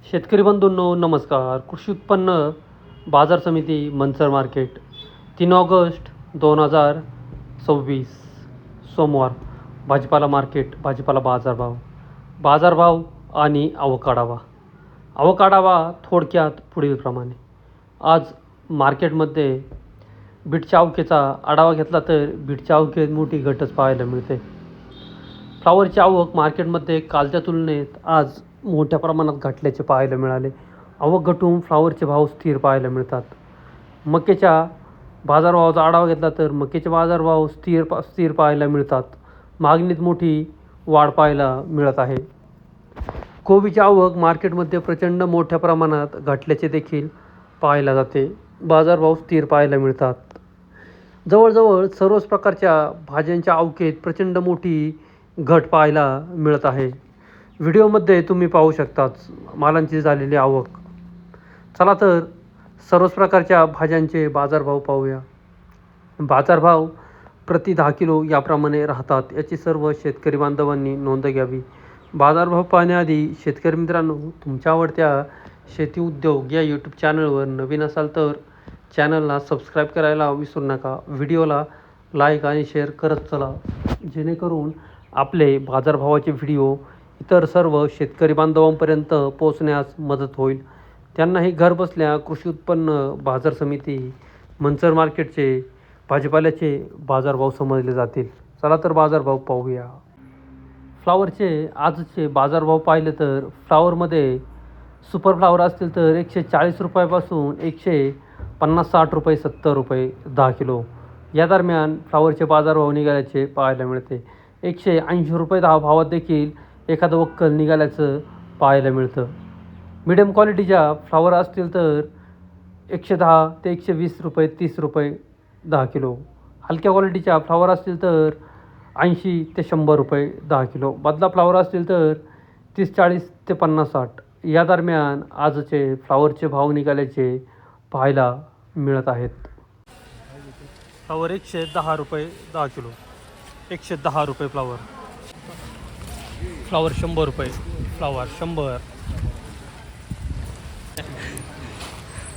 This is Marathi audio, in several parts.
शेतकरी बंधूंनो नमस्कार. कृषी उत्पन्न बाजार समिती मंचर मार्केट 3 ऑगस्ट 2026 सोमवार. भाजीपाला मार्केट, भाजीपाला बाजारभाव आणि आवक आढावा थोडक्यात पुढीलप्रमाणे. आज मार्केटमध्ये बीटच्या आवकेचा आढावा घेतला तर बीटच्या आवकेत मोठी घटच पाहायला मिळते. फ्लावरची आवक मार्केटमध्ये कालच्या तुलनेत आज मोठ्या प्रमाणात घटल्याचे पाहायला मिळाले. आवक घटून फ्लावरचे भाव स्थिर पाहायला मिळतात. मक्याच्या बाजारभावाचा आढावा घेतला तर मक्याचे बाजारभाव स्थिर पाहायला मिळतात. मागणीत मोठी वाढ पाहायला मिळत आहे. कोबीची आवक मार्केटमध्ये प्रचंड मोठ्या प्रमाणात घटल्याचे देखील पाहायला जाते. बाजारभाव स्थिर पाहायला मिळतात. जवळजवळ सर्वच प्रकारच्या भाज्यांच्या आवकेत प्रचंड मोठी घट पाहायला मिळत आहे. व्हिडिओमध्ये तुम्ही पाहू शकताच मालांची झालेली आवक. चला तर सर्वच प्रकारच्या भाज्यांचे बाजारभाव पाहूया. बाजारभाव प्रति 10 किलो याप्रमाणे राहतात, याची सर्व शेतकरी बांधवांनी नोंद घ्यावी. बाजारभाव पाहण्याआधी शेतकरी मित्रांनो, तुमच्या आवडत्या शेती उद्योग या यूट्यूब चॅनलवर नवीन असाल तर चॅनलला सबस्क्राईब करायला विसरू नका. व्हिडिओला लाईक आणि शेअर करत चला, जेणेकरून आपले बाजारभावाचे व्हिडिओ इतर सर्व शेतकरी बांधवांपर्यंत पोहोचण्यास मदत होईल. त्यांनाही घरबसल्या कृषी उत्पन्न बाजार समिती मंचर मार्केटचे भाजीपाल्याचे बाजारभाव समजले जातील. चला तर बाजारभाव पाहूया. फ्लावरचे आजचे बाजारभाव पाहिले तर फ्लावरमध्ये सुपर फ्लावर असतील तर 140 रुपयापासून 150-60 रुपये 70 रुपये 10 किलो या दरम्यान फ्लावरचे बाजारभाव निघाल्याचे पाहायला मिळते. 180 रुपये 10 भावात देखील एखादं वक्कल निघाल्याचं पाहायला मिळतं. मिडियम क्वालिटीच्या फ्लावर असतील तर 110 ते 120 रुपये 30 रुपये 10 किलो. हलक्या क्वालिटीच्या फ्लावर असतील तर 80 ते 100 रुपये 10 किलो. बदला फ्लावर असतील तर 30-40 ते 50-60 या दरम्यान आजचे फ्लावरचे भाव निघाल्याचे पाहायला मिळत आहेत. फ्लावर 110 रुपये 10 किलो, 110 रुपये फ्लावर. फ्लावर 100 रुपये, फ्लावर 100.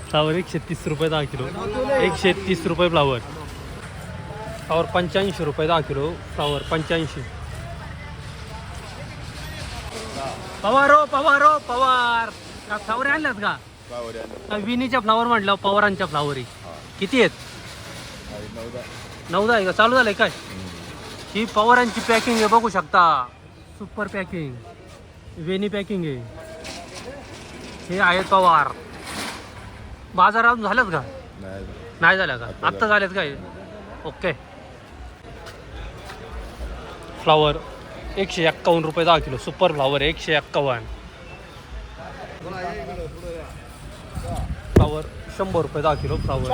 फ्लावर 130 रुपये 10 किलो, 130 रुपये फ्लावर. फ्लावर 85 रुपये 10 किलो, फ्लावर 85. पवार का फ्लावर आणल्यात का? विनीच्या फ्लावर म्हटलं, पवारांच्या फ्लावरी किती आहेत? 9 आहे का? चालू झालंय काय? ही पवारांची पॅकिंग आहे, बघू शकता. सुपर पॅकिंग, वेनी पॅकिंग आहे. हे आहेत पवार. बाजार अजून झाल्यात का? नाही झाल्या का? आत्ता झाल्यात काय? ओके. फ्लावर 151 रुपये 10 किलो, सुपर फ्लावर 151. फ्लावर 100 रुपये 10 किलो, फ्लावर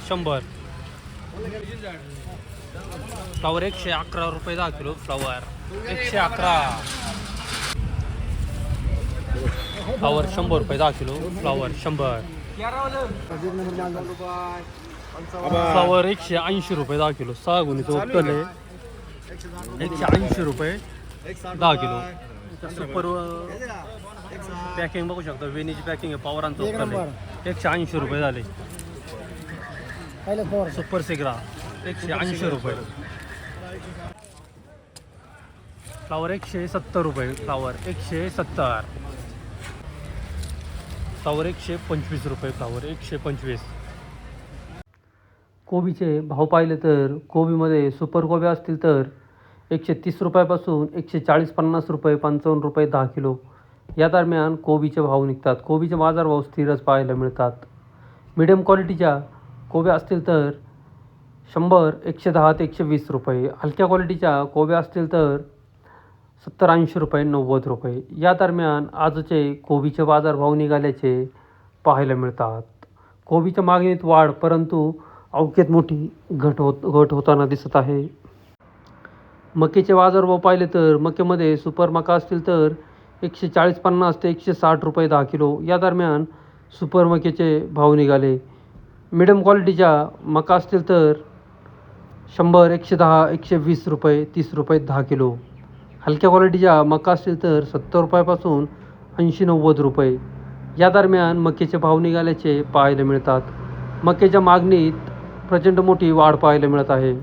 100. फ्लावर 111 रुपये 10 किलो, फ्लावर 111. फ्लावर 100 रुपये 10 किलो, फ्लावर 100. फ्लावर 180 रुपये 10 किलो, 6 गुणीचं उत्पन्न आहे. 180 रुपये 10 किलो. सुपर पॅकिंग बघू शकता, वेनीची पॅकिंग आहे. पवारांचं उत्पन्न आहे. 180 रुपये झाले. सुपर सिग्रा 180 रुपये. फ्लावर 170 रुपये, फ्लावर 170. फ्लावर 125 रुपये, फ्लावर 125. कोबीचे भाव पाहिले तर कोबीमध्ये सुपर कोबी असतील तर 130 रुपयापासून 140-50 रुपये 55 रुपये 10 किलो या दरम्यान कोबीचे भाव निघतात. कोबीचे बाजारभाव स्थिरच पाहायला मिळतात. मिडियम क्वालिटीच्या कोब्या असतील तर 100, 110 ते 120 रुपये. हलक्या क्वालिटीच्या कोब्या असतील तर 70-80 रुपये 90 रुपये या दरम्यान आजचे कोबीचे बाजारभाव निघाल्याचे पाहायला मिळतात. कोबीच्या मागणीत वाढ, परंतु अवकेत मोठी घट होताना दिसत आहे. मक्याचे बाजारभाव पाहिले तर मक्यामध्ये सुपर मका असतील तर 140-50 ते 160 रुपये 10 किलो या दरम्यान सुपर मक्याचे भाव निघाले. मिडियम क्वालिटीच्या मका असतील तर 100, 110, 120 रुपये 30 रुपये 10 किलो. हलक्या क्वालिटीच्या मका असतील तर 70 रुपयापासून 80-90 रुपये या दरम्यान मक्याचे भाव निघाल्याचे पाहायला मिळतात. मक्याच्या मागणीत प्रचंड मोठी वाढ पाहायला मिळत आहे.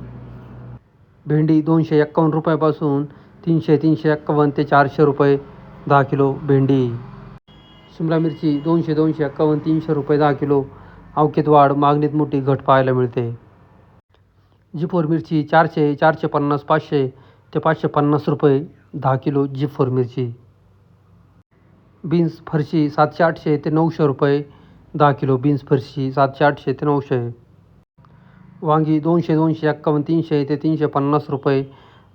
भेंडी 251 रुपयापासून 351 ते 400 रुपये 10 किलो भेंडी. शिमला मिरची 251 300 रुपये 10 किलो. अवकेत वाढ, मागणीत मोठी घट पाहायला मिळते. जी4 मिरची 400, 450, 500 ते 550 रुपये 10 किलो जी4 मिरची. बीन्स फरशी 700-800 ते 900 रुपये 10 किलो बीन्स फरशी 700-800 ते 900. वांगी 251 300 ते 350 रुपये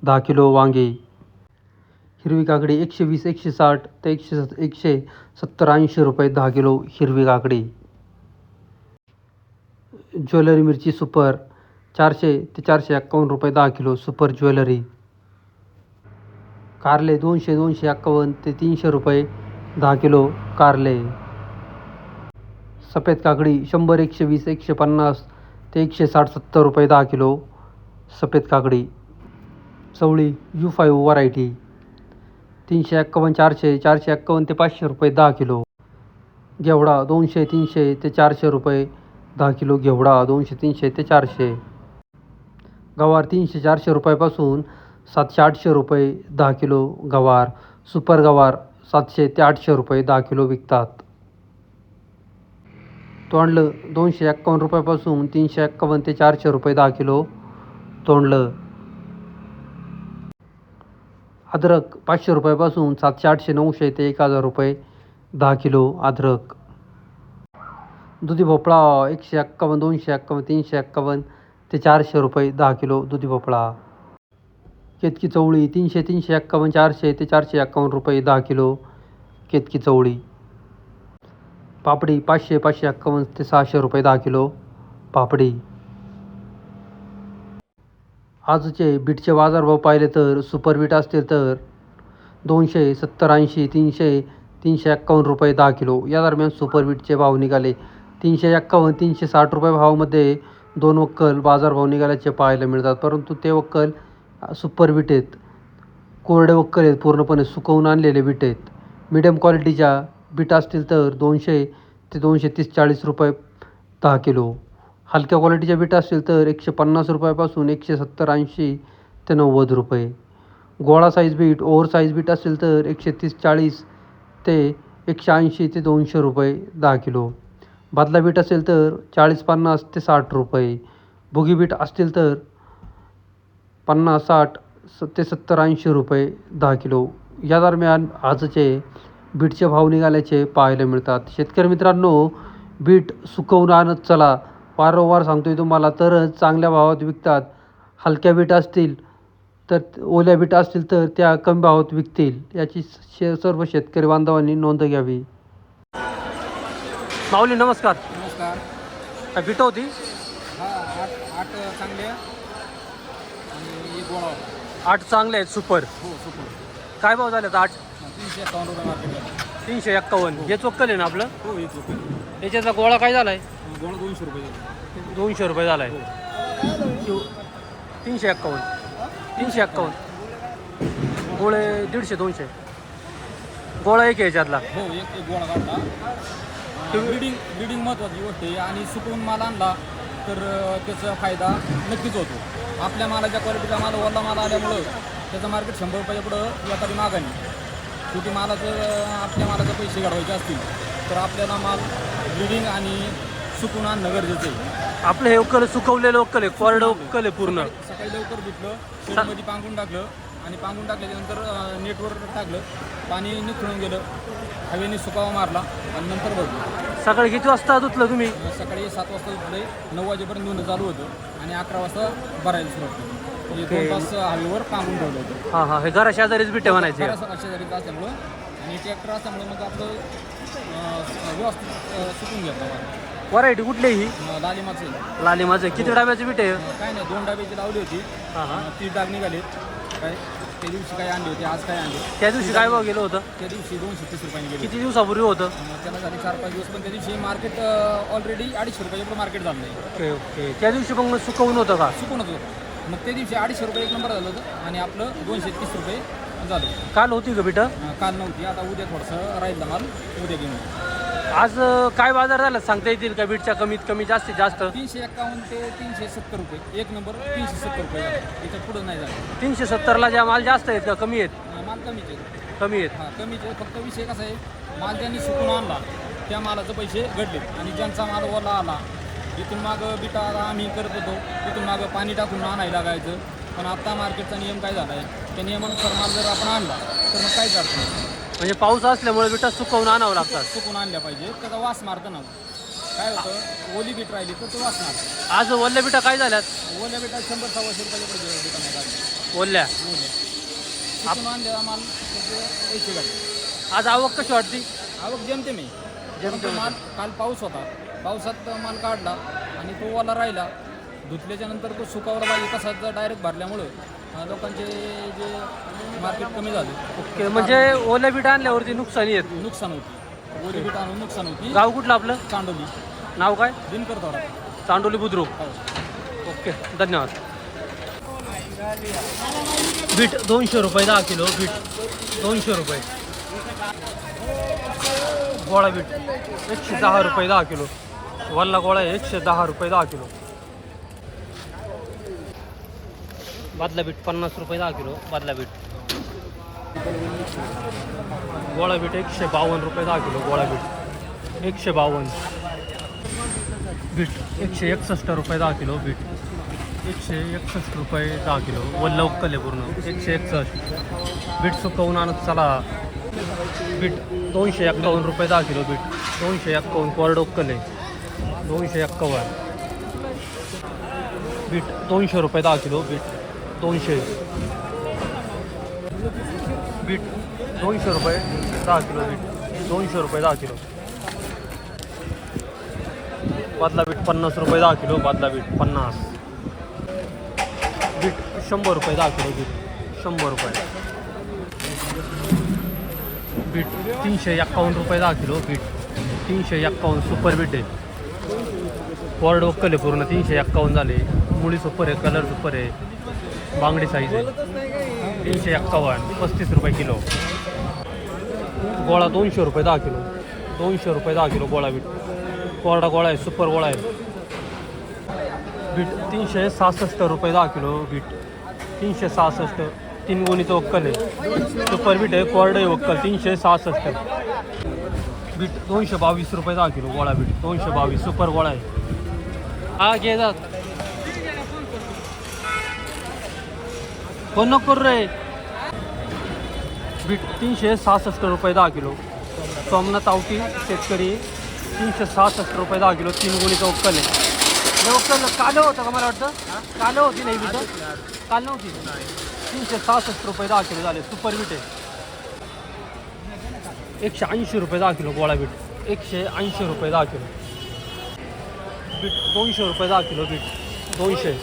10 किलो वांगी. हिरवी काकडी 120-160 ते 170-80 रुपये 10 किलो हिरवी काकडी. ज्वेलरी मिरची सुपर 400 ते 451 रुपये 10 किलो सुपर ज्वेलरी. कारले 251 ते 300 रुपये 10 किलो कारले. सफेद काकडी 100, 120, 150 ते 160-70 रुपये 10 किलो सफेद काकडी. चवळी U5 व्हरायटी 351 400, 451 ते 500 रुपये 10 किलो. घेवडा 200, 300 ते 400 रुपये 10 किलो घेवडा 200, 300 ते 400. गवार 300-400 रुपयापासून 700-800 रुपये 10 किलो गवार. सुपर गवार 700 ते 800 रुपये 10 किलो विकतात. तोंडलं 251 रुपयापासून 351 ते 400 रुपये 10 किलो तोंडलं. अद्रक 500 रुपयापासून 700-800-900 ते 1000 रुपये 10 किलो अद्रक. दुधी भोपळा 151, 251, 351 ते 400 रुपये 10 किलो दुधी भोपळा. केतकी चवळी 300, 351, 400 ते 451 रुपये 10 किलो केतकी चवळी. पापडी 500, 551 ते 600 रुपये 10 किलो पापडी. आजचे बीटचे बाजारभाव पाहिले तर सुपर बीट असतील तर 270-80, 300, 351 रुपये 10 किलो या दरम्यान सुपर बीटचे भाव निघाले. 351, 360 रुपये भावामध्ये 2 वक्कल बाजारभाव निघाल्याचे पाहायला मिळतात. परंतु ते वक्कल सुपर बीट आहेत, कोरडे वक्कल आहेत, पूर्णपणे सुकवून आणलेले बीट आहेत. मीडियम क्वालिटीच्या बीट असतील तर 200 ते 230-40 रुपये 10 किलो. हलक्या क्वालिटीच्या बीट असतील तर 150 रुपयापासून 170-80 ते 90 रुपये. गोळा size beet, over size beet असतील तर 130-40 ते 180 ते 200 रुपये 10 किलो. बादला बीट असेल तर 40-50 ते 60 रुपये. भुगी बीट असतील तर 50-60 ते 70-80 रुपये 10 किलो या दरम्यान आजचे बीटचे भाव निघाल्याचे पाहायला मिळतात. शेतकरी मित्रांनो, बीट सुकवून आणत चला, वारंवार सांगतोय तुम्हाला, तरच चांगल्या भावात विकतात. हलक्या बीट असतील तर ओल्या बीट असतील तर त्या कमी भावात विकतील, याची सर्व शेतकरी बांधवांनी नोंद घ्यावी. माऊली नमस्कार. नमस्कार. काय बीट होती? हा, आठ चांगले आणि एक गोळा होता. 8 चांगले आहेत सुपर. हो, सुपर. काय भाव झाले? 8 351 रुपये मार्केट. 351. हे चोक्कल आहे ना आपलं? हो, एक रुपये. याच्याचा गोळा काय झाला आहे? गोळा 200 रुपये. 200 रुपये झाला आहे. 351. 351 गोळे 150-200 गोळा एक आहे याच्यातला. हो, एक गोळा काढला. ब्रीडिंग महत्त्वाची गोष्ट आहे आणि सुकवून माल आणला तर त्याचा फायदा नक्कीच होतो. आपल्या मालाच्या क्वालिटीचा माल, ओला माल आल्यामुळं त्याचं मार्केट 100 रुपयाच्या पुढं व्यापारी मागाने. शेवटी आपल्या मालाचे पैसे काढवायचे असतील तर आपल्याला माल ब्रीडिंग आणि सुकून आणणं गरजेचं आहे. आपलं हे वक्कल सुकवलेलं वक्कल आहे, कोरडं वक्कल आहे पूर्ण. सकाळी लवकर धुतलं, शेडमध्ये पांगून टाकलं आणि पांगून टाकल्याच्यानंतर नेटवर टाकलं, पाणी निखळून गेलं, हवेने सुकावा मारला आणि नंतर बघलं. सकाळी किती वाजता धुतलं तुम्ही? सकाळी 7 वाजता धुतले, 9 वाजेपर्यंत धुणं चालू होतं आणि 11 वाजता भरायला सुरुवात केली. म्हणजे 2 तास हवेवर पांगून ठेवलं होतं. हां हां, हे घरा शेजारीच बिटे म्हणायचे. शेजारीचं असल्यामुळं आणि ट्रॅक्टर असल्यामुळे मग आपलं व्यवस्थित सुकून घेतलं. व्हरायटी कुठली ही? लालिमाचं आहे. लालिमाचं. किती डब्याचे बिटे? काय नाही, 2 डब्याची लावली होती. हां हां. 30 डाग निघाले. काय त्या दिवशी काय आणली होती, आज काय आणली? त्या दिवशी काय भाव गेलं होतं? त्या दिवशी 230 रुपयांनी गेली. किती दिवसापूर्वी होतं? त्याला झाले 4-5 दिवस, पण त्या दिवशी मार्केट ऑलरेडी 250 रुपयाच्या पुढे मार्केट झालं आहे. Okay okay. त्या दिवशी मग सुकवून होतं का? सुकूनच होतं. मग त्या दिवशी 250 रुपये एक नंबर झालं होतं आणि आपलं 230 रुपये झालं. काल होती का बीटं? काल नव्हती, आता उद्या थोडंसं राहिलं माल, उद्या घेऊन येऊ. आज काय बाजार झाला सांगता येतील का? बीटच्या कमीत कमी जास्तीत जास्त 351 ते 370 रुपये, एक नंबर 370 रुपये झाला. याच्या पुढं नाही झालं. 370ला ज्या माल जास्त आहेत का कमी आहेत? माल कमीच आहे. कमी आहेत. हां कमीच आहे. फक्त विषय कसा आहे, माल ज्यांनी सुकून आणला त्या मालाचे पैसे घडले आणि ज्यांचा माल ओला आला इथून मागं बिटा आम्ही करत होतो, इथून मागं पाणी टाकून आणायला लागायचं. पण आता मार्केटचा नियम काय झाला आहे, त्या नियमानुसार माल जर आपण आणला तर मग काहीच अडचण नाही. म्हणजे पाऊस असल्यामुळे बिटा सुकवून आणावं लागतात. सुकून आणल्या पाहिजे, त्याचा वास मारतं ना. काय होतं, ओली बीट राहिली तर तो वास मारतो. आज वल्ल्या बिटा काय झाल्यात? ओल्या बिटा 100-150 रुपयाच्या पुढे बिटा नाही काढल्या. ओल्या ओल्या सुकून आणलेला माल त्याचे पैसे काढले. आज आवक कशी वाटते? आवक जमते मी माल. काल पाऊस होता, पावसात माल काढला आणि तो ओला राहिला. धुतल्याच्या नंतर तो सुकावला पाहिजे, तसाच डायरेक्ट भरल्यामुळं लोकांचे जे मार्केट कमी झालं. ओके, म्हणजे ओल्या बीट आणल्यावरती नुकसानी येत. नुकसान होती, ओली बीट आणून नुकसान होती. गाव कुठलं आपलं? चांडोली. नाव काय? दिनकर थोडा. चांडोली बुद्रुक. हो. ओके, धन्यवाद. बीट 200 रुपये 10 किलो. बीट 200 रुपये. गोळा बीट 110 रुपये 10 किलो. वल्ला गोळा आहे 110 रुपये 10 किलो. बादला बीट 50 रुपये 10 किलो. बादला बीट. गोळा बीट 152 रुपये 10 किलो. गोळा बीट 152. बीट 161 रुपये 10 किलो. बीट 161 रुपये 10 किलो. वल्ल उक्कल आहे पूर्ण 161. बीट सुकवून आणत चला. बीट 251 रुपये 10 किलो. बीट 251. कोरड उक्कल आहे 251. बीट 200 रुपये 10 किलो. बीट 200. बीट 200 रुपये 10 किलो. बीट 200 रुपये 10 किलो. बादला बीट 50 रुपये 10 किलो. बादला बीट 50. बीट 100 रुपये 10 किलो. बीट 100 रुपये. बीट 351 रुपये 10 किलो. बीट 351. सुपर बीट आहे. कोरड उकल आहे पूर्ण 351 झाले. मुळी सुपर आहे, कलर सुपर आहे, बांगडी साईज आहे. 351. 35 रुपये किलो. गोळा 200 रुपये 10 किलो. 200 रुपये 10 किलो गोळा बीट. कोरडा गोळा आहे, सुपर गोळा आहे. बीट 366 रुपये 10 किलो. बीट 366. 3 गुणीचं वक्कल आहे, सुपर बीट आहे, कोरडं आहे वक्कल 366. बीट 222 रुपये 10 किलो. गोळा बीट 222. सुपर गोळा आहे. हा घे जात कोण नको करू रे. बीट 366 रुपये 10 किलो. सोमनाथ आवटी शेतकरी 366 रुपये 10 किलो. 3 गुणीचं वक्कल आहे. वक्कल कालं होतं का मला वाटतं? कालं होती नाही बीट? काल नव्हती. 366 रुपये 10 किलो झाले. सुपर बीट आहे. 180 रुपये 10 किलो. गोळा बीट 180 रुपये 10 किलो. बीट 200 रुपये 10 किलो. बीट 200.